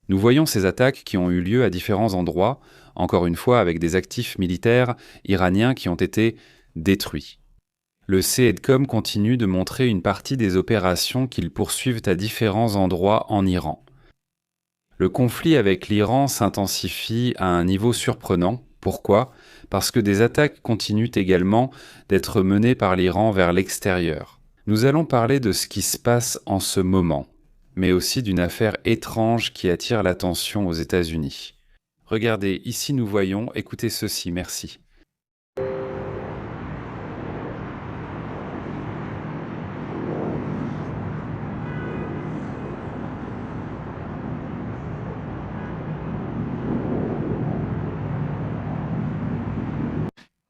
Nous voyons ces attaques qui ont eu lieu à différents endroits, encore une fois avec des actifs militaires iraniens qui ont été détruits. Le CEDCOM continue de montrer une partie des opérations qu'ils poursuivent à différents endroits en Iran. Le conflit avec l'Iran s'intensifie à un niveau surprenant. Pourquoi ? Parce que des attaques continuent également d'être menées par l'Iran vers l'extérieur. Nous allons parler de ce qui se passe en ce moment, mais aussi d'une affaire étrange qui attire l'attention aux États-Unis. Regardez, ici nous voyons, écoutez ceci, merci.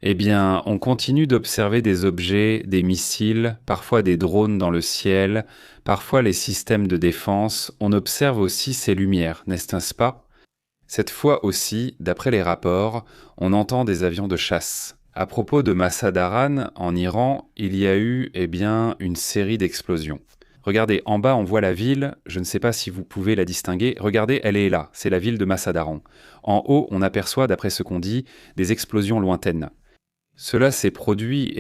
Eh bien, on continue d'observer des objets, des missiles, parfois des drones dans le ciel, parfois les systèmes de défense. On observe aussi ces lumières, n'est-ce pas ? Cette fois aussi, d'après les rapports, on entend des avions de chasse. À propos de Masadaran, en Iran, il y a eu, une série d'explosions. Regardez, en bas, on voit la ville, je ne sais pas si vous pouvez la distinguer. Regardez, elle est là, c'est la ville de Masadaran. En haut, on aperçoit, d'après ce qu'on dit, des explosions lointaines. Cela s'est produit,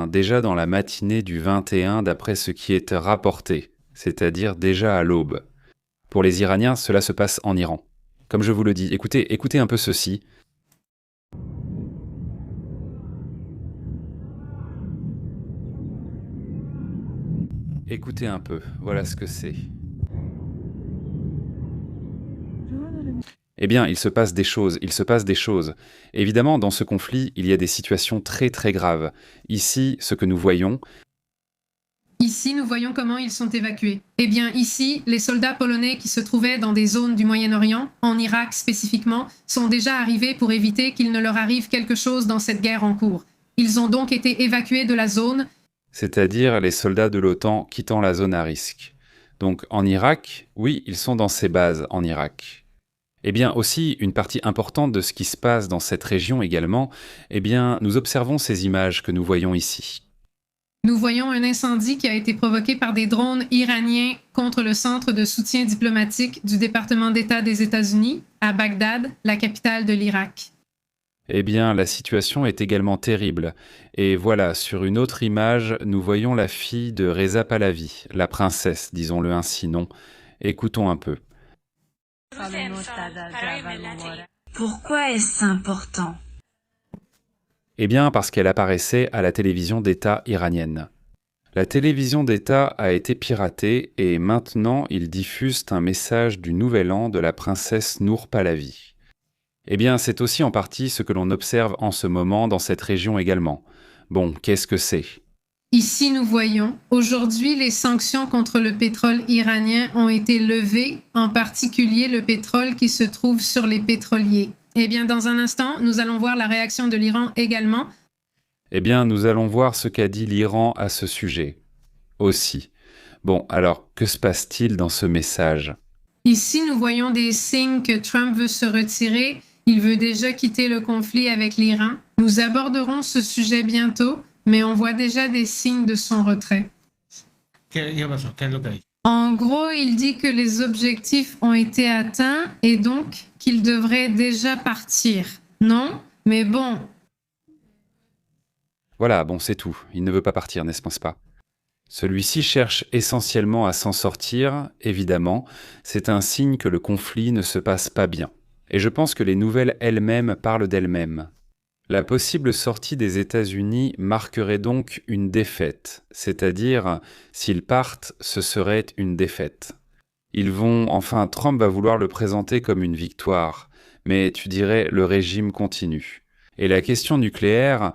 déjà dans la matinée du 21 d'après ce qui est rapporté, c'est-à-dire déjà à l'aube. Pour les Iraniens, cela se passe en Iran. Comme je vous le dis, écoutez un peu ceci. Écoutez un peu, voilà ce que c'est. Il se passe des choses. Évidemment, dans ce conflit, il y a des situations très très graves. Ici, ce que nous voyons... Ici, nous voyons comment ils sont évacués. Ici, les soldats polonais qui se trouvaient dans des zones du Moyen-Orient, en Irak spécifiquement, sont déjà arrivés pour éviter qu'il ne leur arrive quelque chose dans cette guerre en cours. Ils ont donc été évacués de la zone, c'est-à-dire les soldats de l'OTAN quittant la zone à risque. Donc en Irak, oui, ils sont dans ces bases en Irak. Aussi, une partie importante de ce qui se passe dans cette région également, nous observons ces images que nous voyons ici. Nous voyons un incendie qui a été provoqué par des drones iraniens contre le centre de soutien diplomatique du département d'État des États-Unis, à Bagdad, la capitale de l'Irak. La situation est également terrible. Et voilà, sur une autre image, nous voyons la fille de Reza Pahlavi, la princesse, disons-le ainsi, non ? Écoutons un peu. Pourquoi est-ce important ? Parce qu'elle apparaissait à la télévision d'État iranienne. La télévision d'État a été piratée et maintenant ils diffusent un message du Nouvel An de la princesse Nour Pahlavi. C'est aussi en partie ce que l'on observe en ce moment dans cette région également. Bon, qu'est-ce que c'est ? Ici, nous voyons, aujourd'hui, les sanctions contre le pétrole iranien ont été levées, en particulier le pétrole qui se trouve sur les pétroliers. Dans un instant, nous allons voir la réaction de l'Iran également. Nous allons voir ce qu'a dit l'Iran à ce sujet aussi. Bon, alors, que se passe-t-il dans ce message ? Ici, nous voyons des signes que Trump veut se retirer. Il veut déjà quitter le conflit avec l'Iran. Nous aborderons ce sujet bientôt, mais on voit déjà des signes de son retrait. En gros, il dit que les objectifs ont été atteints et donc qu'il devrait déjà partir. Non, mais bon. Voilà, bon, c'est tout. Il ne veut pas partir, n'est-ce pas ? Celui-ci cherche essentiellement à s'en sortir, évidemment. C'est un signe que le conflit ne se passe pas bien. Et je pense que les nouvelles elles-mêmes parlent d'elles-mêmes. La possible sortie des États-Unis marquerait donc une défaite, c'est-à-dire, s'ils partent, ce serait une défaite. Trump va vouloir le présenter comme une victoire, mais tu dirais, le régime continue. Et la question nucléaire,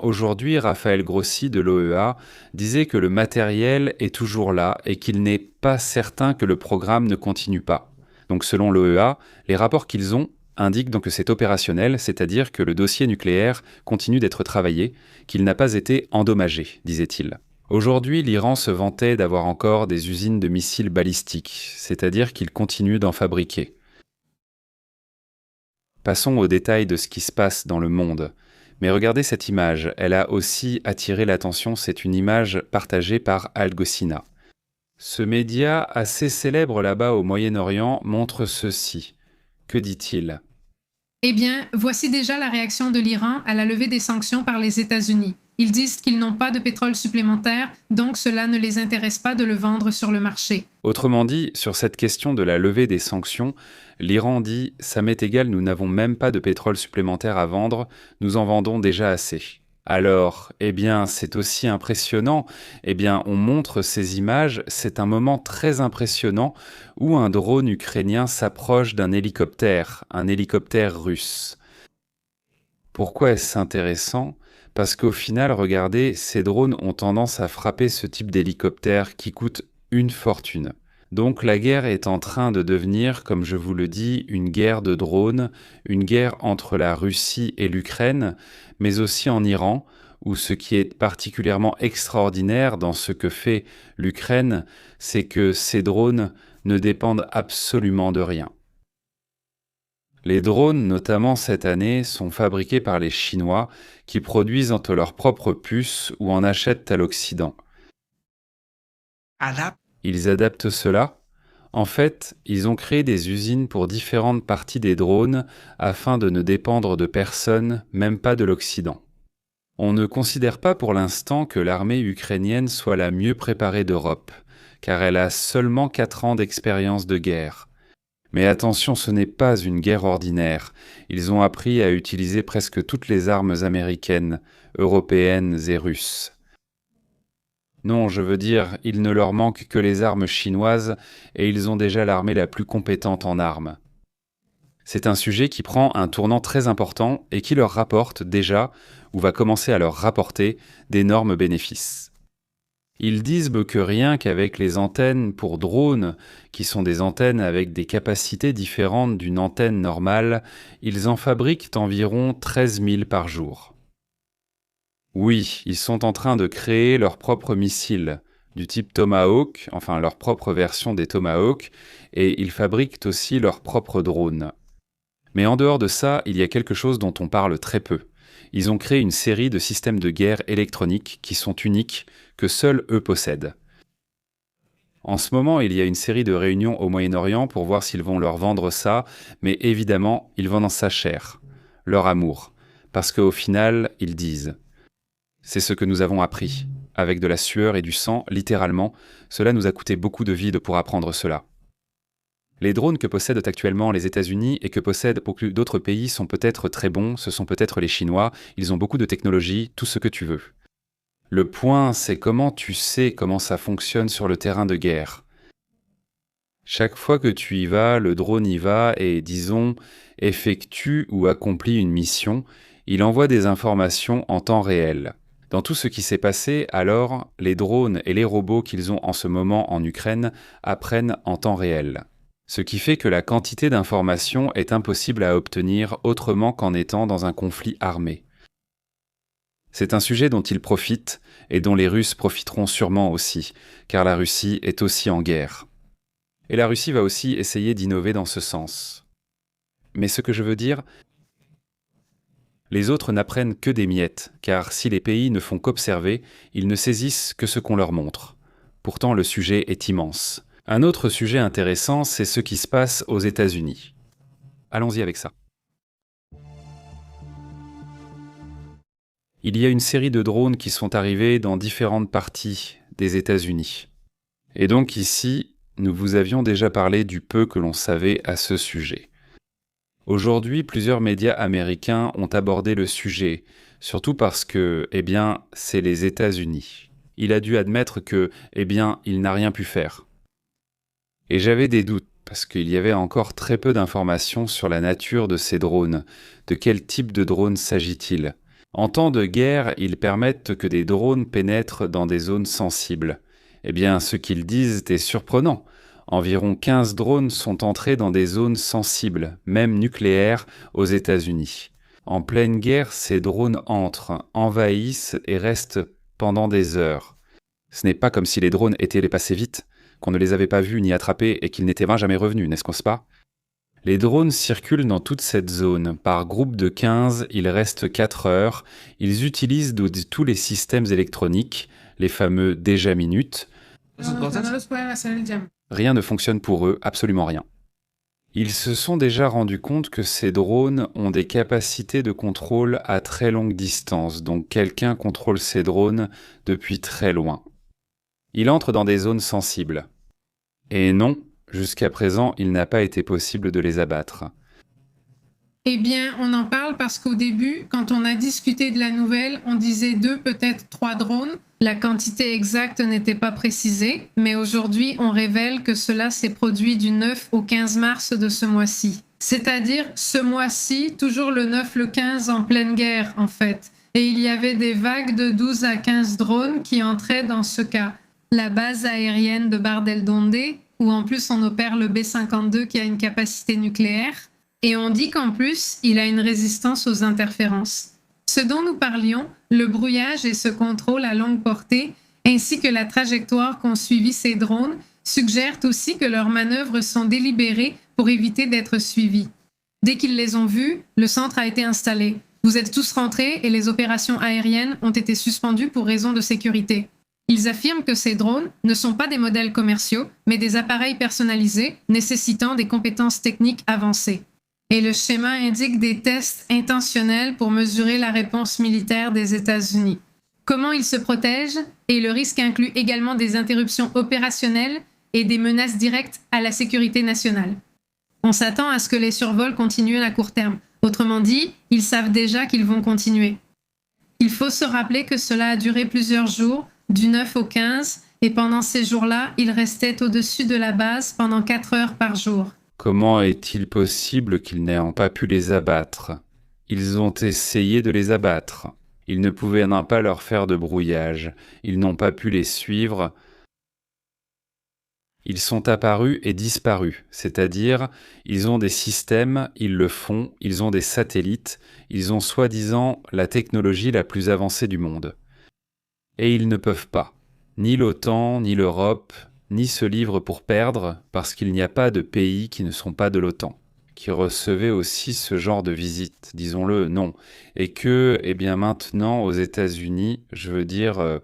aujourd'hui, Raphaël Grossi de l'OEA disait que le matériel est toujours là et qu'il n'est pas certain que le programme ne continue pas. Donc selon l'OEA, les rapports qu'ils ont indiquent donc que c'est opérationnel, c'est-à-dire que le dossier nucléaire continue d'être travaillé, qu'il n'a pas été endommagé, disait-il. Aujourd'hui, l'Iran se vantait d'avoir encore des usines de missiles balistiques, c'est-à-dire qu'il continue d'en fabriquer. Passons aux détails de ce qui se passe dans le monde. Mais regardez cette image, elle a aussi attiré l'attention, c'est une image partagée par Al Gosina. Ce média assez célèbre là-bas au Moyen-Orient montre ceci. Que dit-il ? Eh bien, voici déjà la réaction de l'Iran à la levée des sanctions par les États-Unis. Ils disent qu'ils n'ont pas de pétrole supplémentaire, donc cela ne les intéresse pas de le vendre sur le marché. Autrement dit, sur cette question de la levée des sanctions, l'Iran dit « ça m'est égal, nous n'avons même pas de pétrole supplémentaire à vendre, nous en vendons déjà assez ». Alors, c'est aussi impressionnant. On montre ces images, c'est un moment très impressionnant où un drone ukrainien s'approche d'un hélicoptère russe. Pourquoi est-ce intéressant ? Parce qu'au final, regardez, ces drones ont tendance à frapper ce type d'hélicoptère qui coûte une fortune. Donc la guerre est en train de devenir, comme je vous le dis, une guerre de drones, une guerre entre la Russie et l'Ukraine, mais aussi en Iran, où ce qui est particulièrement extraordinaire dans ce que fait l'Ukraine, c'est que ces drones ne dépendent absolument de rien. Les drones, notamment cette année, sont fabriqués par les Chinois qui produisent entre leurs propres puces ou en achètent à l'Occident. Ils adaptent cela. En fait, ils ont créé des usines pour différentes parties des drones afin de ne dépendre de personne, même pas de l'Occident. On ne considère pas pour l'instant que l'armée ukrainienne soit la mieux préparée d'Europe, car elle a seulement 4 ans d'expérience de guerre. Mais attention, ce n'est pas une guerre ordinaire. Ils ont appris à utiliser presque toutes les armes américaines, européennes et russes. Non, je veux dire, il ne leur manque que les armes chinoises et ils ont déjà l'armée la plus compétente en armes. C'est un sujet qui prend un tournant très important et qui leur rapporte déjà, ou va commencer à leur rapporter, d'énormes bénéfices. Ils disent que rien qu'avec les antennes pour drones, qui sont des antennes avec des capacités différentes d'une antenne normale, ils en fabriquent environ 13 000 par jour. Oui, ils sont en train de créer leurs propres missiles, du type Tomahawk, enfin leur propre version des Tomahawk, et ils fabriquent aussi leurs propres drones. Mais en dehors de ça, il y a quelque chose dont on parle très peu. Ils ont créé une série de systèmes de guerre électroniques qui sont uniques, que seuls eux possèdent. En ce moment, il y a une série de réunions au Moyen-Orient pour voir s'ils vont leur vendre ça, mais évidemment, ils vendent ça cher, leur amour, parce qu'au final, ils disent « c'est ce que nous avons appris, avec de la sueur et du sang, littéralement, cela nous a coûté beaucoup de vide pour apprendre cela ». Les drones que possèdent actuellement les États-Unis et que possèdent beaucoup d'autres pays sont peut-être très bons, ce sont peut-être les Chinois, ils ont beaucoup de technologie, tout ce que tu veux. Le point, c'est comment tu sais comment ça fonctionne sur le terrain de guerre. Chaque fois que tu y vas, le drone y va et, disons, effectue ou accomplit une mission, il envoie des informations en temps réel. Dans tout ce qui s'est passé, alors, les drones et les robots qu'ils ont en ce moment en Ukraine apprennent en temps réel. Ce qui fait que la quantité d'informations est impossible à obtenir autrement qu'en étant dans un conflit armé. C'est un sujet dont ils profitent et dont les Russes profiteront sûrement aussi, car la Russie est aussi en guerre. Et la Russie va aussi essayer d'innover dans ce sens. Mais ce que je veux dire, les autres n'apprennent que des miettes, car si les pays ne font qu'observer, ils ne saisissent que ce qu'on leur montre. Pourtant, le sujet est immense. Un autre sujet intéressant, c'est ce qui se passe aux États-Unis. Allons-y avec ça. Il y a une série de drones qui sont arrivés dans différentes parties des États-Unis. Et donc ici, nous vous avions déjà parlé du peu que l'on savait à ce sujet. Aujourd'hui, plusieurs médias américains ont abordé le sujet, surtout parce que, c'est les États-Unis. Il a dû admettre que, il n'a rien pu faire. Et j'avais des doutes, parce qu'il y avait encore très peu d'informations sur la nature de ces drones. De quel type de drone s'agit-il ? En temps de guerre, ils permettent que des drones pénètrent dans des zones sensibles. Ce qu'ils disent est surprenant. Environ 15 drones sont entrés dans des zones sensibles, même nucléaires, aux États-Unis. En pleine guerre, ces drones entrent, envahissent et restent pendant des heures. Ce n'est pas comme si les drones étaient passés vite, qu'on ne les avait pas vus ni attrapés et qu'ils n'étaient jamais revenus, n'est-ce pas ? Les drones circulent dans toute cette zone. Par groupe de 15, ils restent 4 heures. Ils utilisent tous les systèmes électroniques, les fameux déjà minutes, Rien ne fonctionne pour eux, absolument rien. Ils se sont déjà rendus compte que ces drones ont des capacités de contrôle à très longue distance, donc quelqu'un contrôle ces drones depuis très loin. Il entre dans des zones sensibles. Et non, jusqu'à présent, il n'a pas été possible de les abattre. Eh bien, on en parle parce qu'au début, quand on a discuté de la nouvelle, on disait 2, peut-être 3 drones. La quantité exacte n'était pas précisée, mais aujourd'hui, on révèle que cela s'est produit du 9 au 15 mars de ce mois-ci. C'est-à-dire ce mois-ci, toujours le 9, le 15 en pleine guerre, en fait. Et il y avait des vagues de 12 à 15 drones qui entraient dans ce cas. La base aérienne de Bardeldonde, où en plus on opère le B-52 qui a une capacité nucléaire. Et on dit qu'en plus, il a une résistance aux interférences. Ce dont nous parlions, le brouillage et ce contrôle à longue portée, ainsi que la trajectoire qu'ont suivi ces drones, suggèrent aussi que leurs manœuvres sont délibérées pour éviter d'être suivis. Dès qu'ils les ont vus, le centre a été installé. Vous êtes tous rentrés et les opérations aériennes ont été suspendues pour raisons de sécurité. Ils affirment que ces drones ne sont pas des modèles commerciaux, mais des appareils personnalisés nécessitant des compétences techniques avancées. Et le schéma indique des tests intentionnels pour mesurer la réponse militaire des États-Unis. Comment ils se protègent? Et le risque inclut également des interruptions opérationnelles et des menaces directes à la sécurité nationale. On s'attend à ce que les survols continuent à court terme. Autrement dit, ils savent déjà qu'ils vont continuer. Il faut se rappeler que cela a duré plusieurs jours, du 9 au 15, et pendant ces jours-là, ils restaient au-dessus de la base pendant 4 heures par jour. Comment est-il possible qu'ils n'aient pas pu les abattre? Ils ont essayé de les abattre. Ils ne pouvaient pas leur faire de brouillage. Ils n'ont pas pu les suivre. Ils sont apparus et disparus, c'est-à-dire, ils ont des systèmes, ils le font, ils ont des satellites, ils ont soi-disant la technologie la plus avancée du monde. Et ils ne peuvent pas. Ni l'OTAN, ni l'Europe, ni se livrent pour perdre, parce qu'il n'y a pas de pays qui ne sont pas de l'OTAN, qui recevaient aussi ce genre de visite, disons-le, non. Et que, eh bien maintenant, aux États-Unis, je veux dire,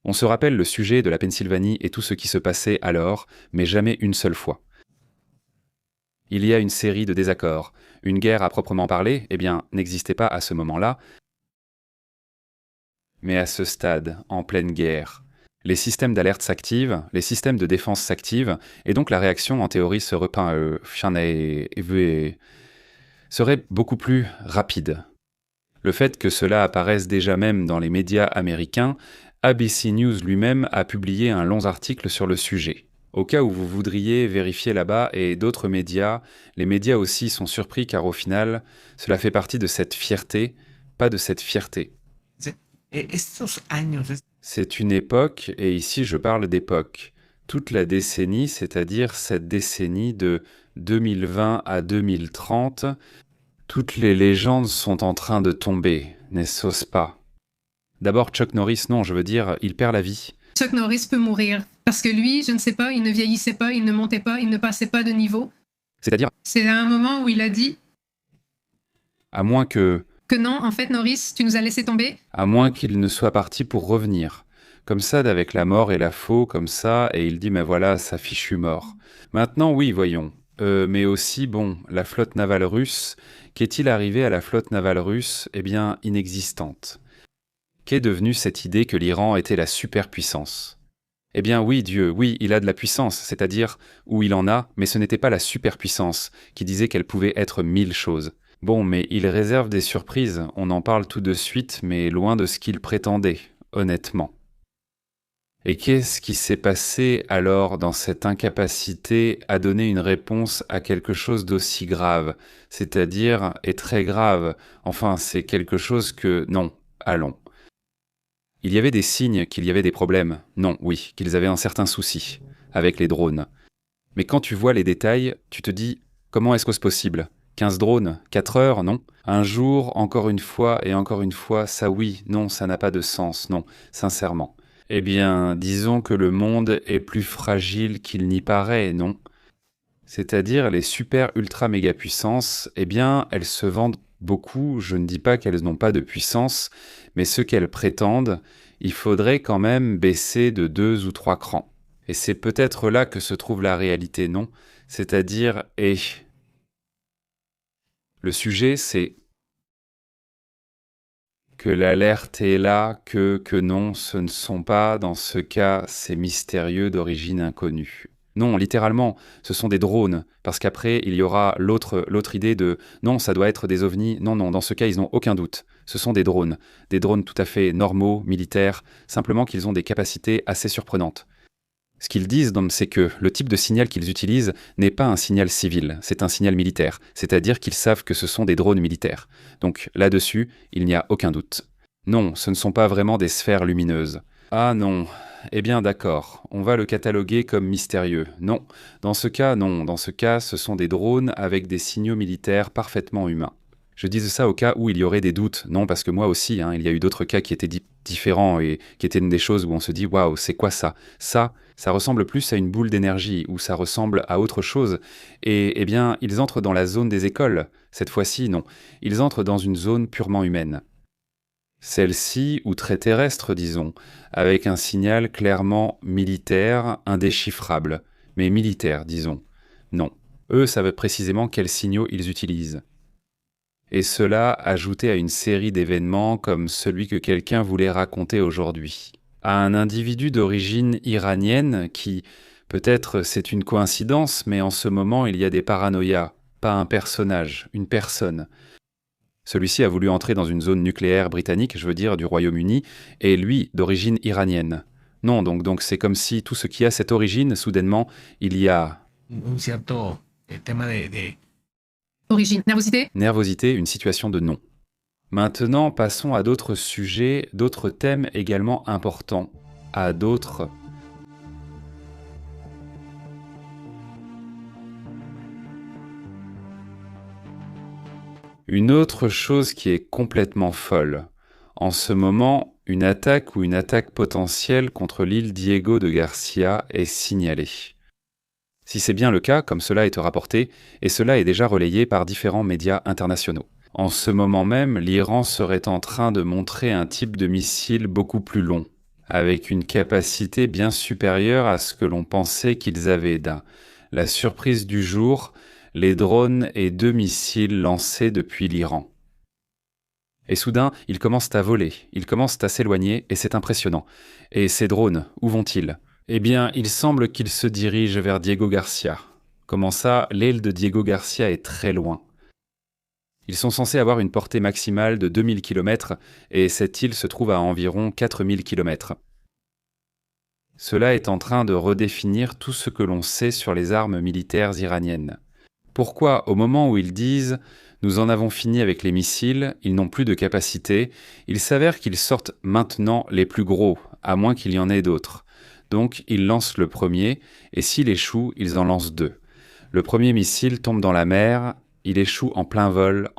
on se rappelle le sujet de la Pennsylvanie et tout ce qui se passait alors, mais jamais une seule fois. Il y a une série de désaccords. Une guerre à proprement parler, eh bien, n'existait pas à ce moment-là, mais à ce stade, en pleine guerre. Les systèmes d'alerte s'activent, les systèmes de défense s'activent, et donc la réaction, en théorie, serait beaucoup plus rapide. Le fait que cela apparaisse déjà même dans les médias américains, ABC News lui-même a publié un long article sur le sujet. Au cas où vous voudriez vérifier là-bas, et d'autres médias, les médias aussi sont surpris car au final, cela fait partie de cette fierté, pas de cette fierté. C'est une époque, et ici je parle d'époque. Toute la décennie, c'est-à-dire cette décennie de 2020 à 2030, toutes les légendes sont en train de tomber, n'est-ce pas? D'abord Chuck Norris, non, je veux dire, il perd la vie. Chuck Norris peut mourir, parce que lui, je ne sais pas, il ne vieillissait pas, il ne montait pas, il ne passait pas de niveau. C'est-à-dire? C'est à un moment où il a dit... À moins que non, en fait, Norris, tu nous as laissé tomber. À moins qu'il ne soit parti pour revenir. Comme ça, avec la mort et la faux, comme ça, et il dit, mais voilà, sa fichue mort. Maintenant, oui, voyons. Mais aussi, bon, la flotte navale russe, qu'est-il arrivé à la flotte navale russe? Eh bien, inexistante. Qu'est devenue cette idée que l'Iran était la superpuissance? Eh bien oui, Dieu, oui, il a de la puissance, c'est-à-dire où il en a, mais ce n'était pas la superpuissance, qui disait qu'elle pouvait être 1000 choses. Bon, mais il réserve des surprises, on en parle tout de suite, mais loin de ce qu'il prétendait, honnêtement. Et qu'est-ce qui s'est passé alors dans cette incapacité à donner une réponse à quelque chose d'aussi grave, c'est-à-dire, et très grave, enfin c'est quelque chose que... Non, allons. Il y avait des signes qu'il y avait des problèmes, non, oui, qu'ils avaient un certain souci, avec les drones. Mais quand tu vois les détails, tu te dis, comment est-ce que c'est possible ? 15 drones, 4 heures, non. Un jour, encore une fois, ça oui, non, ça n'a pas de sens, non, sincèrement. Eh bien, disons que le monde est plus fragile qu'il n'y paraît, non. C'est-à-dire les super ultra méga puissances, eh bien, elles se vendent beaucoup, je ne dis pas qu'elles n'ont pas de puissance, mais ce qu'elles prétendent, il faudrait quand même baisser de 2 ou 3 crans. Et c'est peut-être là que se trouve la réalité, non? C'est-à-dire, le sujet, c'est que l'alerte est là, que non, ce ne sont pas, dans ce cas, ces mystérieux d'origine inconnue. Non, littéralement, ce sont des drones, parce qu'après, il y aura l'autre idée de « non, ça doit être des ovnis ». Non, non, dans ce cas, ils n'ont aucun doute. Ce sont des drones tout à fait normaux, militaires, simplement qu'ils ont des capacités assez surprenantes. Ce qu'ils disent, c'est que le type de signal qu'ils utilisent n'est pas un signal civil, c'est un signal militaire, c'est-à-dire qu'ils savent que ce sont des drones militaires. Donc là-dessus, il n'y a aucun doute. Non, ce ne sont pas vraiment des sphères lumineuses. Ah non, eh bien d'accord, on va le cataloguer comme mystérieux. Non, dans ce cas, ce sont des drones avec des signaux militaires parfaitement humains. Je dis ça au cas où il y aurait des doutes. Non, parce que moi aussi, il y a eu d'autres cas qui étaient différents et qui étaient des choses où on se dit « Waouh, c'est quoi ça ?» Ça ressemble plus à une boule d'énergie ou ça ressemble à autre chose. Et eh bien, ils entrent dans la zone des écoles. Cette fois-ci, non. Ils entrent dans une zone purement humaine. Celle-ci, ou très terrestre, disons, avec un signal clairement militaire, indéchiffrable. Mais militaire, disons. Non. Eux savent précisément quels signaux ils utilisent. Et cela ajouté à une série d'événements comme celui que quelqu'un voulait raconter aujourd'hui. À un individu d'origine iranienne qui, peut-être c'est une coïncidence, mais en ce moment il y a des paranoïas, pas un personnage, une personne. Celui-ci a voulu entrer dans une zone nucléaire britannique, je veux dire du Royaume-Uni, et lui d'origine iranienne. Non, donc c'est comme si tout ce qui a cette origine, soudainement, il y a... Origine, nervosité. Nervosité, une situation de non. Maintenant, passons à d'autres sujets, d'autres thèmes également importants, à d'autres... Une autre chose qui est complètement folle. En ce moment, une attaque ou une attaque potentielle contre l'île Diego de Garcia est signalée. Si c'est bien le cas, comme cela est rapporté, et cela est déjà relayé par différents médias internationaux. En ce moment même, l'Iran serait en train de montrer un type de missile beaucoup plus long, avec une capacité bien supérieure à ce que l'on pensait qu'ils avaient. La surprise du jour, les drones et 2 missiles lancés depuis l'Iran. Et soudain, ils commencent à voler, ils commencent à s'éloigner, et c'est impressionnant. Et ces drones, où vont-ils ? Eh bien, il semble qu'ils se dirigent vers Diego Garcia. Comment ça, l'aile de Diego Garcia est très loin. Ils sont censés avoir une portée maximale de 2000 km, et cette île se trouve à environ 4000 km. Cela est en train de redéfinir tout ce que l'on sait sur les armes militaires iraniennes. Pourquoi, au moment où ils disent « nous en avons fini avec les missiles, ils n'ont plus de capacité », il s'avère qu'ils sortent maintenant les plus gros, à moins qu'il y en ait d'autres. Donc, ils lancent le premier, et s'il échoue, ils en lancent 2. Le premier missile tombe dans la mer, il échoue en plein vol.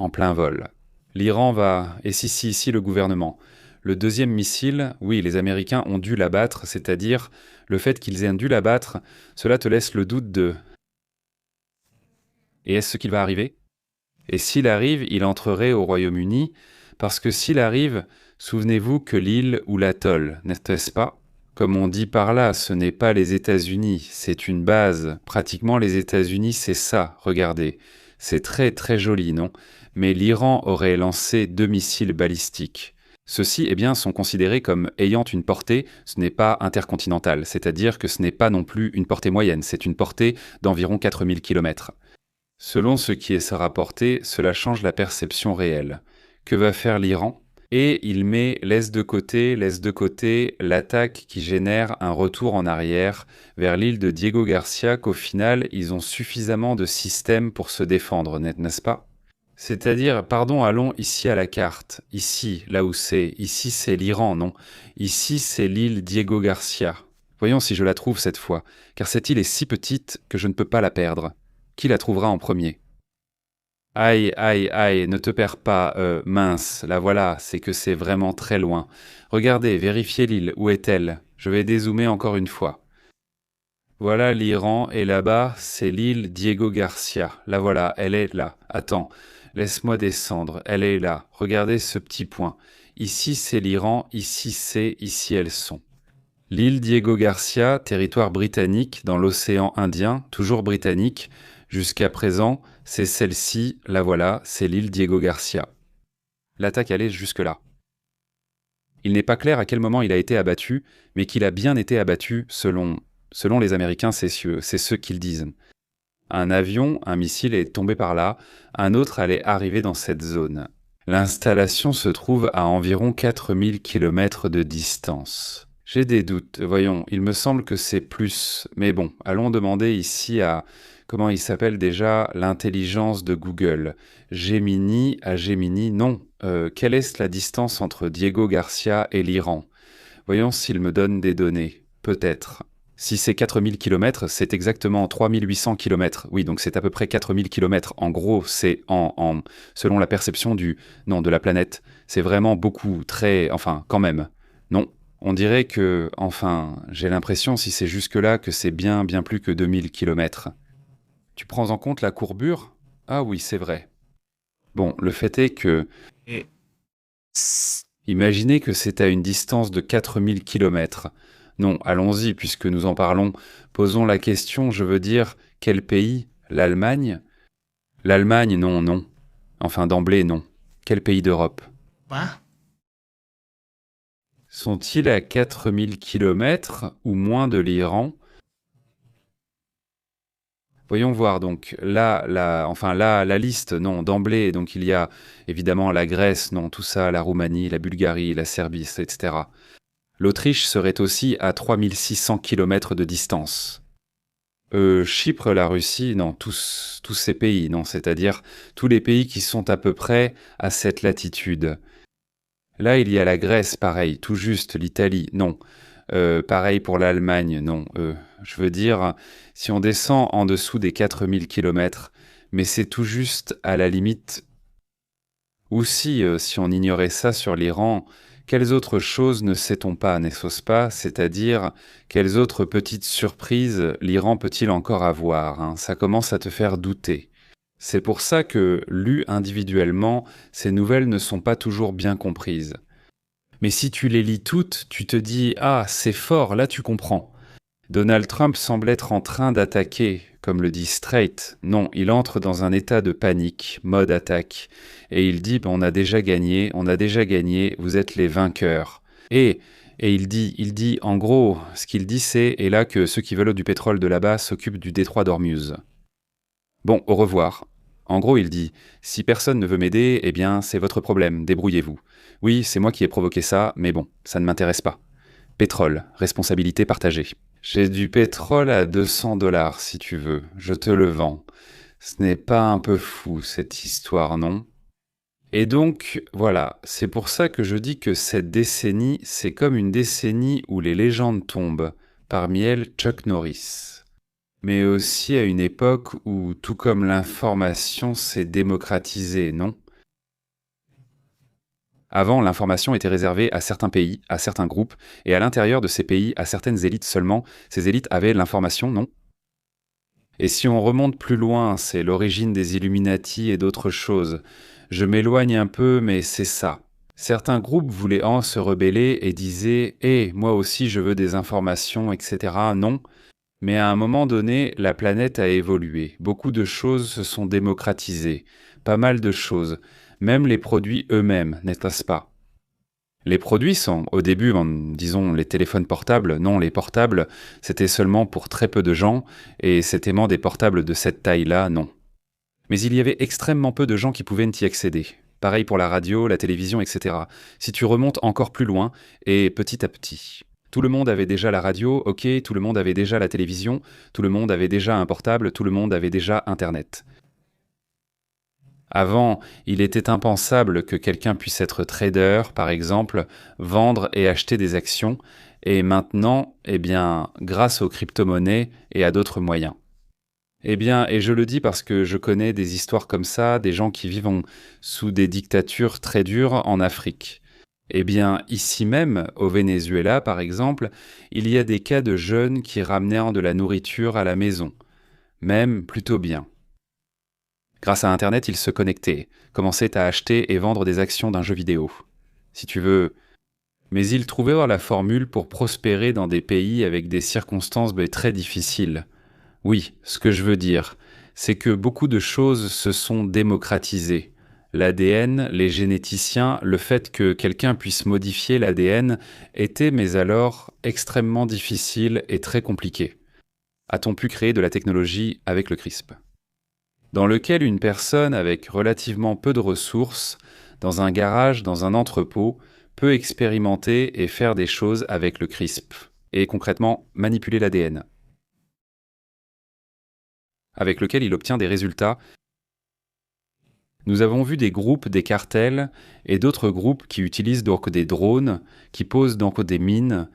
L'Iran va... Et si, le gouvernement. Le deuxième missile, oui, les Américains ont dû l'abattre, c'est-à-dire, le fait qu'ils aient dû l'abattre, cela te laisse le doute de... Et est-ce ce qu'il va arriver ? Et s'il arrive, il entrerait au Royaume-Uni, parce que s'il arrive, souvenez-vous que l'île ou l'atoll, n'est-ce pas ? Comme on dit par là, ce n'est pas les États-Unis, c'est une base. Pratiquement les États-Unis, c'est ça, regardez. C'est très très joli, non ? Mais l'Iran aurait lancé 2 missiles balistiques. Ceux-ci, sont considérés comme ayant une portée, ce n'est pas intercontinentale, c'est-à-dire que ce n'est pas non plus une portée moyenne, c'est une portée d'environ 4000 km. Selon ce qui est rapporté, cela change la perception réelle. Que va faire l'Iran ? Et il laisse de côté l'attaque qui génère un retour en arrière vers l'île de Diego Garcia qu'au final, ils ont suffisamment de systèmes pour se défendre, n'est-ce pas ? C'est-à-dire, allons ici à la carte, ici, là où c'est, ici c'est l'Iran, non ? Ici c'est l'île Diego Garcia. Voyons si je la trouve cette fois, car cette île est si petite que je ne peux pas la perdre. Qui la trouvera en premier ? Aïe, ne te perds pas, mince, la voilà, c'est que c'est vraiment très loin. Regardez, vérifiez l'île, où est-elle ? Je vais dézoomer encore une fois. Voilà l'Iran, et là-bas, c'est l'île Diego Garcia. La voilà, elle est là. Attends, Laisse-moi descendre, elle est là. Regardez ce petit point. Ici c'est l'Iran, ici elles sont. L'île Diego Garcia, territoire britannique dans l'océan Indien, toujours britannique, jusqu'à présent, c'est celle-ci, la voilà, c'est l'île Diego Garcia. L'attaque allait jusque-là. Il n'est pas clair à quel moment il a été abattu, mais qu'il a bien été abattu selon les Américains, c'est ceux qu'ils disent. Un avion, un missile est tombé par là, un autre allait arriver dans cette zone. L'installation se trouve à environ 4000 km de distance. J'ai des doutes, voyons, il me semble que c'est plus. Mais bon, allons demander ici à, comment il s'appelle déjà, l'intelligence de Google. Gemini à Gemini, non. Quelle est la distance entre Diego Garcia et l'Iran? Voyons s'il me donne des données. Peut-être. Si c'est 4000 km, c'est exactement 3800 km. Oui, donc c'est à peu près 4000 km. En gros, c'est selon la perception de la planète. C'est vraiment beaucoup, quand même. Non. On dirait que, j'ai l'impression, si c'est jusque-là, que c'est bien plus que 2000 km. Tu prends en compte la courbure? Ah oui, c'est vrai. Bon, le fait est que... Imaginez que c'est à une distance de 4000 km. Non, allons-y, puisque nous en parlons. Posons la question, je veux dire, quel pays? L'Allemagne? L'Allemagne, non. Enfin, d'emblée, non. Quel pays d'Europe? Sont-ils à 4000 km ou moins de l'Iran? Voyons voir donc. Là, la liste, non, d'emblée. Donc il y a évidemment la Grèce, non, tout ça, la Roumanie, la Bulgarie, la Serbie, etc. L'Autriche serait aussi à 3600 km de distance. Chypre, la Russie, non, tous ces pays, non, c'est-à-dire tous les pays qui sont à peu près à cette latitude. Là, il y a la Grèce, pareil, tout juste, l'Italie, non. Pareil pour l'Allemagne, non. Je veux dire, si on descend en dessous des 4000 km, mais c'est tout juste à la limite. Ou si on ignorait ça sur l'Iran, quelles autres choses ne sait-on pas, n'est-ce pas? C'est-à-dire, quelles autres petites surprises l'Iran peut-il encore avoir, hein? Ça commence à te faire douter. C'est pour ça que, lues individuellement, ces nouvelles ne sont pas toujours bien comprises. Mais si tu les lis toutes, tu te dis « Ah, c'est fort, là tu comprends ». Donald Trump semble être en train d'attaquer, comme le dit Strait. Non, il entre dans un état de panique, mode attaque. Et il dit on a déjà gagné, vous êtes les vainqueurs. Et il dit, en gros, ce qu'il dit c'est « Et là que ceux qui veulent du pétrole de là-bas s'occupent du détroit d'Ormuz ». Bon, au revoir. En gros, il dit « Si personne ne veut m'aider, eh bien, c'est votre problème, débrouillez-vous. Oui, c'est moi qui ai provoqué ça, mais bon, ça ne m'intéresse pas. Pétrole, responsabilité partagée. J'ai du pétrole à 200 $, si tu veux, je te le vends. Ce n'est pas un peu fou, cette histoire, non ? Et donc, voilà, c'est pour ça que je dis que cette décennie, c'est comme une décennie où les légendes tombent, parmi elles Chuck Norris. Mais aussi à une époque où, tout comme l'information s'est démocratisée, non ? Avant, l'information était réservée à certains pays, à certains groupes, et à l'intérieur de ces pays, à certaines élites seulement. Ces élites avaient l'information, non ? Et si on remonte plus loin, c'est l'origine des Illuminati et d'autres choses. Je m'éloigne un peu, mais c'est ça. Certains groupes voulaient se rebeller et disaient « Eh, moi aussi je veux des informations, etc. » Non. Mais à un moment donné, la planète a évolué. Beaucoup de choses se sont démocratisées. Pas mal de choses. Même les produits eux-mêmes, n'est-ce pas? Les produits sont, au début, disons, les téléphones portables. Non, les portables, c'était seulement pour très peu de gens, et c'était des portables de cette taille-là, non. Mais il y avait extrêmement peu de gens qui pouvaient y accéder. Pareil pour la radio, la télévision, etc. Si tu remontes encore plus loin, et petit à petit. Tout le monde avait déjà la radio, ok, tout le monde avait déjà la télévision, tout le monde avait déjà un portable, tout le monde avait déjà Internet. Avant, il était impensable que quelqu'un puisse être trader, par exemple, vendre et acheter des actions, et maintenant, grâce aux crypto-monnaies et à d'autres moyens. Et je le dis parce que je connais des histoires comme ça, des gens qui vivent sous des dictatures très dures en Afrique. Ici même, au Venezuela, par exemple, il y a des cas de jeunes qui ramenèrent de la nourriture à la maison. Même plutôt bien. Grâce à Internet, ils se connectaient, commençaient à acheter et vendre des actions d'un jeu vidéo. Si tu veux. Mais ils trouvaient la formule pour prospérer dans des pays avec des circonstances très difficiles. Oui, ce que je veux dire, c'est que beaucoup de choses se sont démocratisées. L'ADN, les généticiens, le fait que quelqu'un puisse modifier l'ADN était, mais alors, extrêmement difficile et très compliqué. A-t-on pu créer de la technologie avec le CRISP, dans lequel une personne avec relativement peu de ressources, dans un garage, dans un entrepôt, peut expérimenter et faire des choses avec le CRISP, et concrètement manipuler l'ADN, avec lequel il obtient des résultats. Nous avons vu des groupes, des cartels, et d'autres groupes qui utilisent donc des drones, qui posent donc des mines.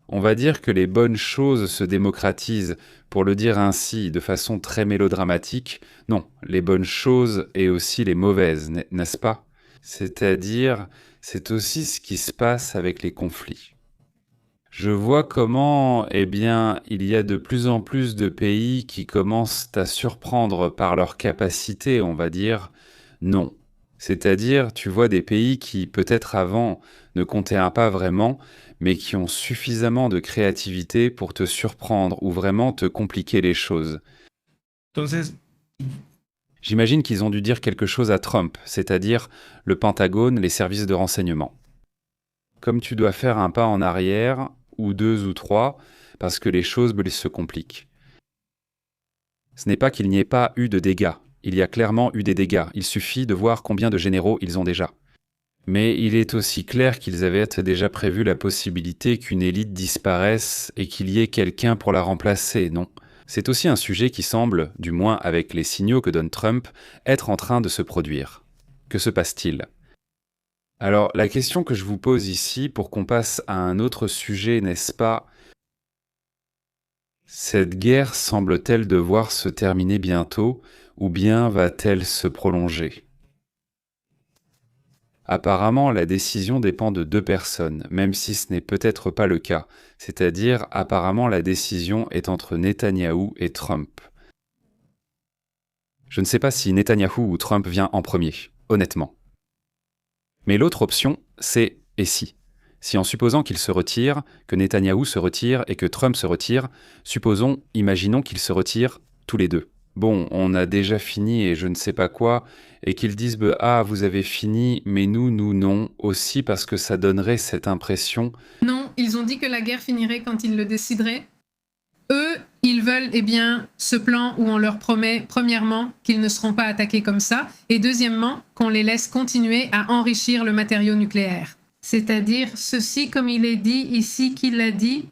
On va dire que les bonnes choses se démocratisent, pour le dire ainsi, de façon très mélodramatique. Non, les bonnes choses et aussi les mauvaises, n'est-ce pas ? C'est-à-dire, c'est aussi ce qui se passe avec les conflits. Je vois comment, il y a de plus en plus de pays qui commencent à surprendre par leur capacité, on va dire, non. C'est-à-dire, tu vois des pays qui, peut-être avant, ne comptaient pas vraiment, mais qui ont suffisamment de créativité pour te surprendre ou vraiment te compliquer les choses. Entonces, J'imagine qu'ils ont dû dire quelque chose à Trump, c'est-à-dire le Pentagone, les services de renseignement. Comme tu dois faire un pas en arrière, ou 2 ou 3, parce que les choses se compliquent. Ce n'est pas qu'il n'y ait pas eu de dégâts. Il y a clairement eu des dégâts. Il suffit de voir combien de généraux ils ont déjà. Mais il est aussi clair qu'ils avaient déjà prévu la possibilité qu'une élite disparaisse et qu'il y ait quelqu'un pour la remplacer, non ? C'est aussi un sujet qui semble, du moins avec les signaux que donne Trump, être en train de se produire. Que se passe-t-il ? Alors, la question que je vous pose ici, pour qu'on passe à un autre sujet, n'est-ce pas ? Cette guerre semble-t-elle devoir se terminer bientôt, ou bien va-t-elle se prolonger ? Apparemment, la décision dépend de 2 personnes, même si ce n'est peut-être pas le cas. C'est-à-dire, apparemment, la décision est entre Netanyahou et Trump. Je ne sais pas si Netanyahou ou Trump vient en premier, honnêtement. Mais l'autre option, c'est « et si ». Si en supposant qu'il se retire, que Netanyahou se retire et que Trump se retire, imaginons qu'ils se retirent tous les deux. Bon, on a déjà fini et je ne sais pas quoi, et qu'ils disent « Ah, vous avez fini, mais nous non », aussi parce que ça donnerait cette impression. Non, ils ont dit que la guerre finirait quand ils le décideraient. Eux, ils veulent ce plan où on leur promet, premièrement, qu'ils ne seront pas attaqués comme ça, et deuxièmement, qu'on les laisse continuer à enrichir le matériau nucléaire. C'est-à-dire, ceci, comme il est dit ici, qu'il l'a dit.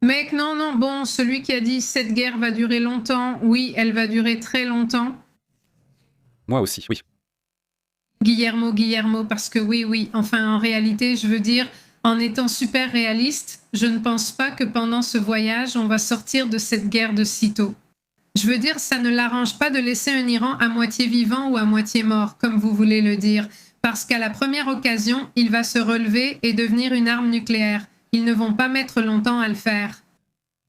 Mec, non, bon, celui qui a dit « cette guerre va durer longtemps », oui, elle va durer très longtemps. Moi aussi, oui. Guillermo, parce que oui, enfin, en réalité, je veux dire, en étant super réaliste, je ne pense pas que pendant ce voyage, on va sortir de cette guerre de sitôt. Je veux dire, ça ne l'arrange pas de laisser un Iran à moitié vivant ou à moitié mort, comme vous voulez le dire, parce qu'à la première occasion, il va se relever et devenir une arme nucléaire. Ils ne vont pas mettre longtemps à le faire.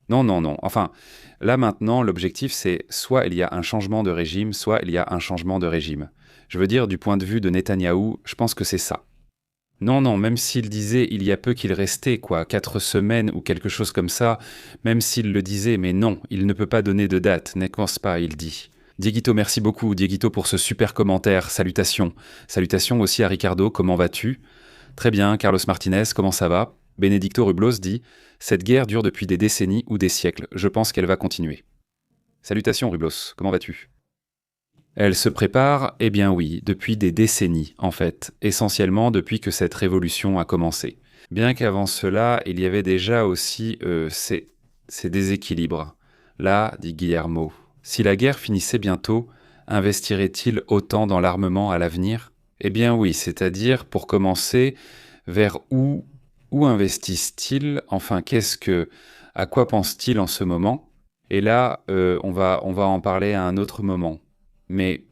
Non. Enfin, là maintenant, l'objectif c'est soit il y a un changement de régime, soit il y a un changement de régime. Je veux dire, du point de vue de Netanyahou, je pense que c'est ça. Non, même s'il disait il y a peu qu'il restait, 4 semaines ou quelque chose comme ça, même s'il le disait, mais non, il ne peut pas donner de date, n'est-ce pas, il dit. Dieguito, merci beaucoup, Dieguito, pour ce super commentaire, salutations. Salutations aussi à Ricardo, comment vas-tu ? Très bien, Carlos Martinez, comment ça va ? Benedicto Rublos dit « Cette guerre dure depuis des décennies ou des siècles, je pense qu'elle va continuer. » Salutations Rublos, comment vas-tu ? Elle se prépare, eh bien oui, depuis des décennies, en fait, essentiellement depuis que cette révolution a commencé. Bien qu'avant cela, il y avait déjà aussi ces déséquilibres. Là, dit Guillermo, si la guerre finissait bientôt, investirait-il autant dans l'armement à l'avenir ? Eh bien oui, c'est-à-dire, pour commencer, vers où investissent-ils ? Enfin, à quoi pense-t-il en ce moment ? Et là, on va en parler à un autre moment. Mais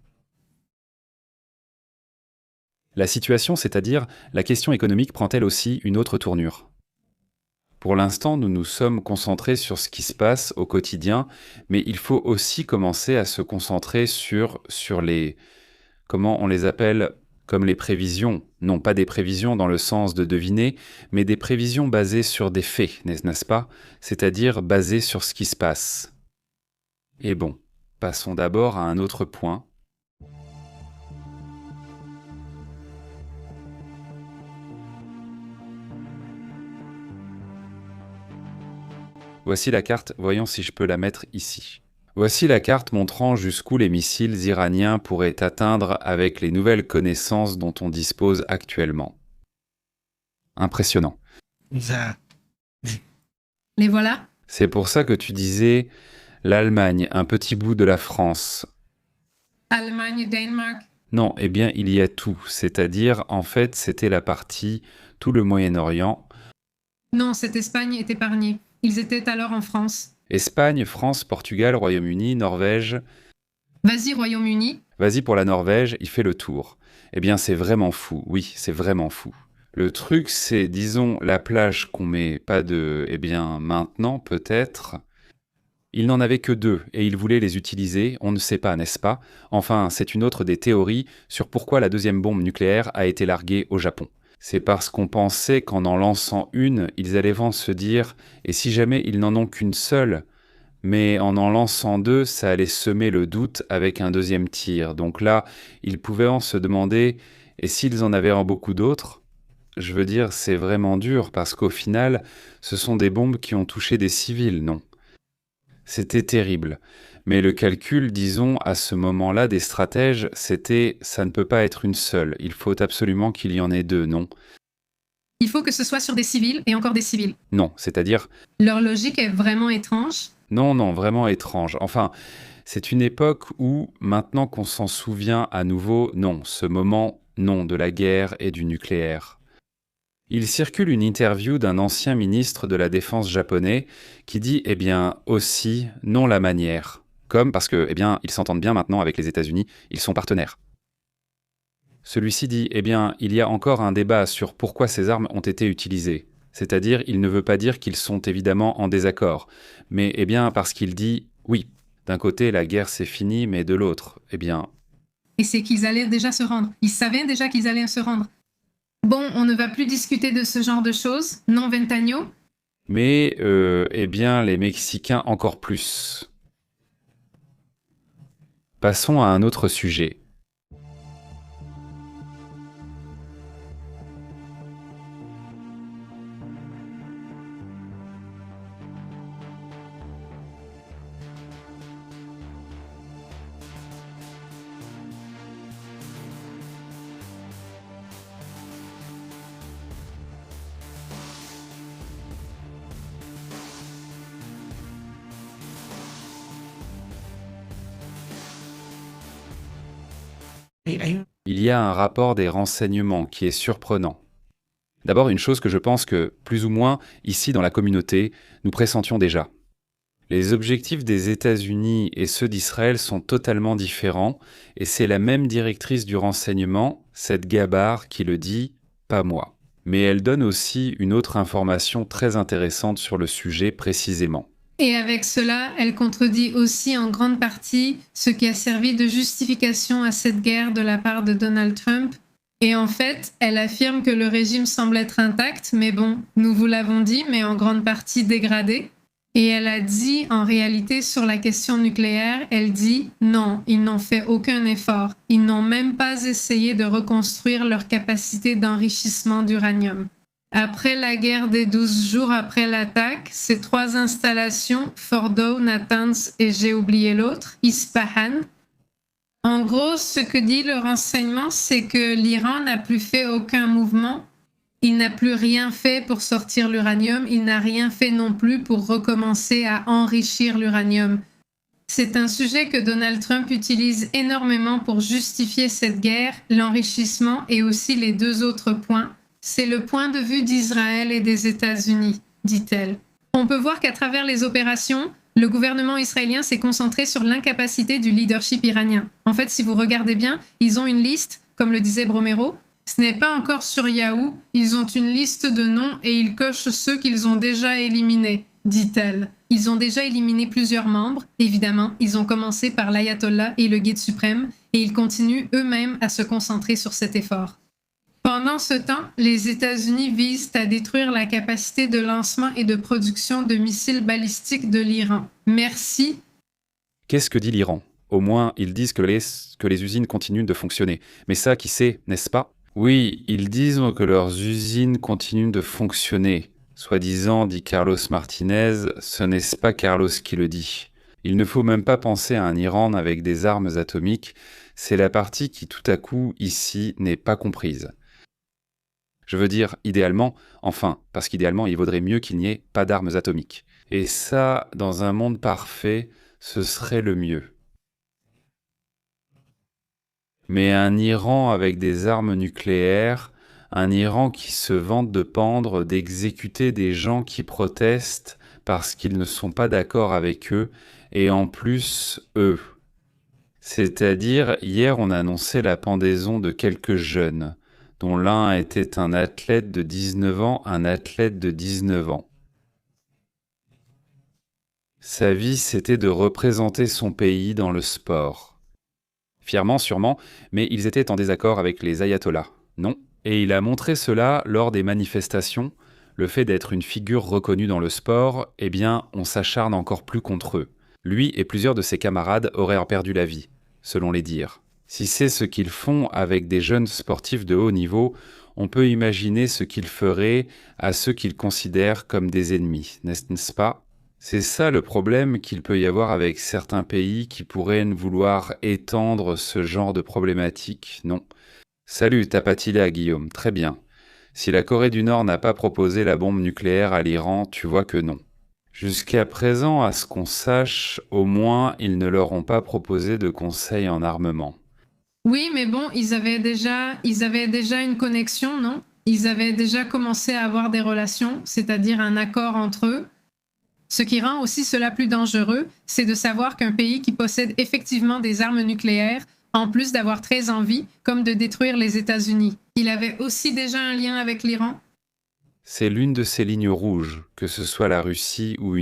la situation, c'est-à-dire la question économique, prend-elle aussi une autre tournure ? Pour l'instant, nous nous sommes concentrés sur ce qui se passe au quotidien, mais il faut aussi commencer à se concentrer sur les, comment on les appelle, comme les prévisions. Non, pas des prévisions dans le sens de deviner, mais des prévisions basées sur des faits, n'est-ce pas? C'est-à-dire basées sur ce qui se passe. Et bon, passons d'abord à un autre point. Voici la carte, voyons si je peux la mettre ici. Voici la carte montrant jusqu'où les missiles iraniens pourraient atteindre avec les nouvelles connaissances dont on dispose actuellement. Impressionnant. Les voilà. C'est pour ça que tu disais l'Allemagne, un petit bout de la France. Allemagne, Danemark. Non, eh bien il y a tout, c'est-à-dire en fait c'était la partie, tout le Moyen-Orient. Non, cette Espagne est épargnée. Ils étaient alors en France. Espagne, France, Portugal, Royaume-Uni, Norvège. Vas-y, Royaume-Uni. Vas-y pour la Norvège, il fait le tour. Eh bien c'est vraiment fou, oui, c'est vraiment fou. Le truc c'est, disons, la plage qu'on met pas de... Eh bien maintenant peut-être... Il n'en avait que 2 et il voulait les utiliser, on ne sait pas, n'est-ce pas? Enfin, c'est une autre des théories sur pourquoi la deuxième bombe nucléaire a été larguée au Japon. C'est parce qu'on pensait qu'en en lançant une, ils allaient vent se dire « et si jamais ils n'en ont qu'une seule ?» Mais en lançant 2, ça allait semer le doute avec un deuxième tir. Donc là, ils pouvaient en se demander « et s'ils en avaient en beaucoup d'autres ?» Je veux dire, c'est vraiment dur parce qu'au final, ce sont des bombes qui ont touché des civils, non? C'était terrible. Mais le calcul, disons, à ce moment-là, des stratèges, c'était « ça ne peut pas être une seule, il faut absolument qu'il y en ait 2, non ?» Il faut que ce soit sur des civils et encore des civils. Non, c'est-à-dire... Leur logique est vraiment étrange. Non, vraiment étrange. Enfin, c'est une époque où, maintenant qu'on s'en souvient à nouveau, non, ce moment, non, de la guerre et du nucléaire. Il circule une interview d'un ancien ministre de la Défense japonais qui dit, eh bien, aussi, non la manière. Comme parce que, eh bien, ils s'entendent bien maintenant avec les États-Unis, ils sont partenaires. Celui-ci dit, eh bien, il y a encore un débat sur pourquoi ces armes ont été utilisées. C'est-à-dire, il ne veut pas dire qu'ils sont évidemment en désaccord, mais, eh bien, parce qu'il dit, oui, d'un côté, la guerre c'est fini, mais de l'autre, eh bien... Et c'est qu'ils allaient déjà se rendre. Ils savaient déjà qu'ils allaient se rendre. Bon, on ne va plus discuter de ce genre de choses, non, Ventagno? Mais, eh bien, les Mexicains encore plus. Passons à un autre sujet. Il y a un rapport des renseignements qui est surprenant. D'abord, une chose que je pense que, plus ou moins, ici dans la communauté, nous pressentions déjà. Les objectifs des États-Unis et ceux d'Israël sont totalement différents, et c'est la même directrice du renseignement, cette Gabar, qui le dit, pas moi. Mais elle donne aussi une autre information très intéressante sur le sujet précisément. Et avec cela, elle contredit aussi en grande partie ce qui a servi de justification à cette guerre de la part de Donald Trump. Et en fait, elle affirme que le régime semble être intact, mais bon, nous vous l'avons dit, mais en grande partie dégradé. Et elle a dit, en réalité, sur la question nucléaire, elle dit « Non, ils n'ont fait aucun effort. Ils n'ont même pas essayé de reconstruire leur capacité d'enrichissement d'uranium. » Après la guerre des 12 jours après l'attaque, ces 3 installations, Fordow, Natanz et j'ai oublié l'autre, Ispahan. En gros, ce que dit le renseignement, c'est que l'Iran n'a plus fait aucun mouvement. Il n'a plus rien fait pour sortir l'uranium. Il n'a rien fait non plus pour recommencer à enrichir l'uranium. C'est un sujet que Donald Trump utilise énormément pour justifier cette guerre, l'enrichissement et aussi les 2 autres points. C'est le point de vue d'Israël et des États-Unis, dit-elle. On peut voir qu'à travers les opérations, le gouvernement israélien s'est concentré sur l'incapacité du leadership iranien. En fait, si vous regardez bien, ils ont une liste, comme le disait Bromero, Ce n'est pas encore sur Yahoo, ils ont une liste de noms et ils cochent ceux qu'ils ont déjà éliminés, dit-elle. Ils ont déjà éliminé plusieurs membres, évidemment, ils ont commencé par l'ayatollah et le guide suprême, et ils continuent eux-mêmes à se concentrer sur cet effort. Pendant ce temps, les États-Unis visent à détruire la capacité de lancement et de production de missiles balistiques de l'Iran. Merci. Qu'est-ce que dit l'Iran? Au moins, ils disent que les usines continuent de fonctionner. Mais ça, qui sait, n'est-ce pas? Oui, ils disent que leurs usines continuent de fonctionner. Soi-disant, dit Carlos Martinez, ce n'est pas Carlos qui le dit. Il ne faut même pas penser à un Iran avec des armes atomiques. C'est la partie qui, tout à coup, ici, n'est pas comprise. Je veux dire, idéalement, enfin, parce qu'idéalement, il vaudrait mieux qu'il n'y ait pas d'armes atomiques. Et ça, dans un monde parfait, ce serait le mieux. Mais un Iran avec des armes nucléaires, un Iran qui se vante de pendre, d'exécuter des gens qui protestent parce qu'ils ne sont pas d'accord avec eux, et en plus, eux. C'est-à-dire, hier on a annoncé la pendaison de quelques jeunes, dont l'un était un athlète de 19 ans, un athlète de 19 ans. Sa vie, c'était de représenter son pays dans le sport. Fièrement, sûrement, mais ils étaient en désaccord avec les ayatollahs. Non. Et il a montré cela lors des manifestations. Le fait d'être une figure reconnue dans le sport, eh bien, on s'acharne encore plus contre eux. Lui et plusieurs de ses camarades auraient perdu la vie, selon les dires. Si c'est ce qu'ils font avec des jeunes sportifs de haut niveau, on peut imaginer ce qu'ils feraient à ceux qu'ils considèrent comme des ennemis, n'est-ce pas? C'est ça le problème qu'il peut y avoir avec certains pays qui pourraient vouloir étendre ce genre de problématique, non. Salut, t'as pâti là, Guillaume, très bien. Si la Corée du Nord n'a pas proposé la bombe nucléaire à l'Iran, tu vois que non. Jusqu'à présent, à ce qu'on sache, au moins, ils ne leur ont pas proposé de conseils en armement. Oui, mais bon, ils avaient déjà une connexion, non? Ils avaient déjà commencé à avoir des relations, c'est-à-dire un accord entre eux. Ce qui rend aussi cela plus dangereux, c'est de savoir qu'un pays qui possède effectivement des armes nucléaires, en plus d'avoir très envie, comme de détruire les États-Unis, il avait aussi déjà un lien avec l'Iran? C'est l'une de ces lignes rouges, que ce soit la Russie ou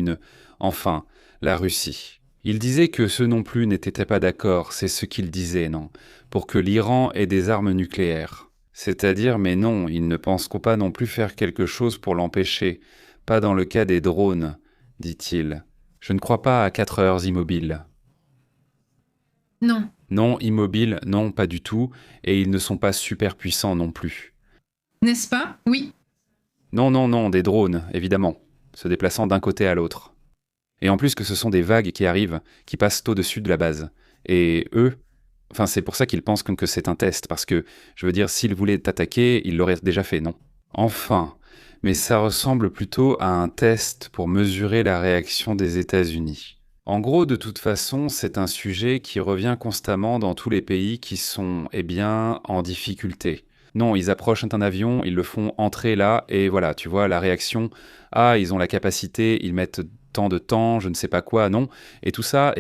enfin, la Russie. Il disait que ceux non plus n'étaient pas d'accord, c'est ce qu'il disait, non, pour que l'Iran ait des armes nucléaires. C'est-à-dire, mais non, ils ne pensent pas non plus faire quelque chose pour l'empêcher, pas dans le cas des drones, dit-il. Je ne crois pas à 4 heures immobiles. Non. Non, immobiles, non, pas du tout, et ils ne sont pas super puissants non plus. N'est-ce pas? Oui. Non, des drones, évidemment, se déplaçant d'un côté à l'autre. Et en plus que ce sont des vagues qui arrivent, qui passent au-dessus de la base. Et eux, enfin c'est pour ça qu'ils pensent que c'est un test, parce que, je veux dire, s'ils voulaient t'attaquer, ils l'auraient déjà fait, non? Enfin, mais ça ressemble plutôt à un test pour mesurer la réaction des États-Unis. En gros, de toute façon, c'est un sujet qui revient constamment dans tous les pays qui sont, en difficulté. Non, ils approchent un avion, ils le font entrer là, et voilà, tu vois, la réaction, ah, ils ont la capacité, ils mettent tant de temps, je ne sais pas quoi, non. Et tout ça,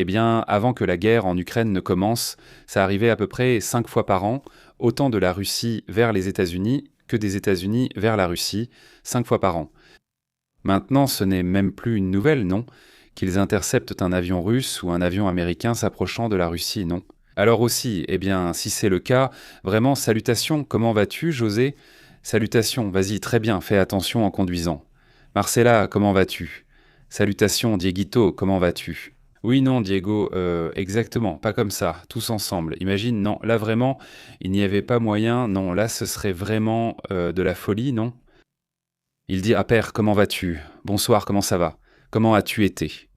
avant que la guerre en Ukraine ne commence, ça arrivait à peu près 5 fois par an, autant de la Russie vers les États-Unis que des États-Unis vers la Russie, 5 fois par an. Maintenant, ce n'est même plus une nouvelle, non, qu'ils interceptent un avion russe ou un avion américain s'approchant de la Russie, non. Alors aussi, si c'est le cas, vraiment, salutations, comment vas-tu, José? Salutations, vas-y, très bien, fais attention en conduisant. Marcella, comment vas-tu? Salutations, Dieguito, comment vas-tu? Oui, non, Diego, exactement, pas comme ça, tous ensemble. Imagine, non, là vraiment, il n'y avait pas moyen, non, là ce serait vraiment de la folie, non? Il dit, ah père, comment vas-tu? Bonsoir, comment ça va? Comment as-tu été?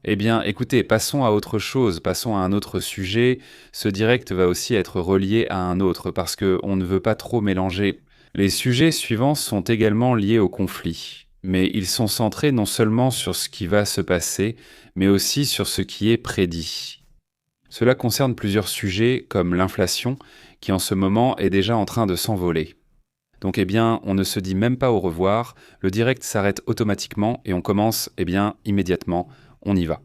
Eh bien, écoutez, passons à autre chose, passons à un autre sujet. Ce direct va aussi être relié à un autre, parce qu'on ne veut pas trop mélanger. Les sujets suivants sont également liés au conflit, mais ils sont centrés non seulement sur ce qui va se passer, mais aussi sur ce qui est prédit. Cela concerne plusieurs sujets, comme l'inflation, qui en ce moment est déjà en train de s'envoler. Donc on ne se dit même pas au revoir, le direct s'arrête automatiquement et on commence immédiatement. On y va.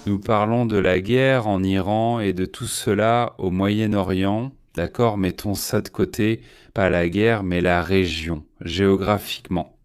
Nous parlons de la guerre en Iran et de tout cela au Moyen-Orient. D'accord, mettons ça de côté, pas la guerre, mais la région, géographiquement.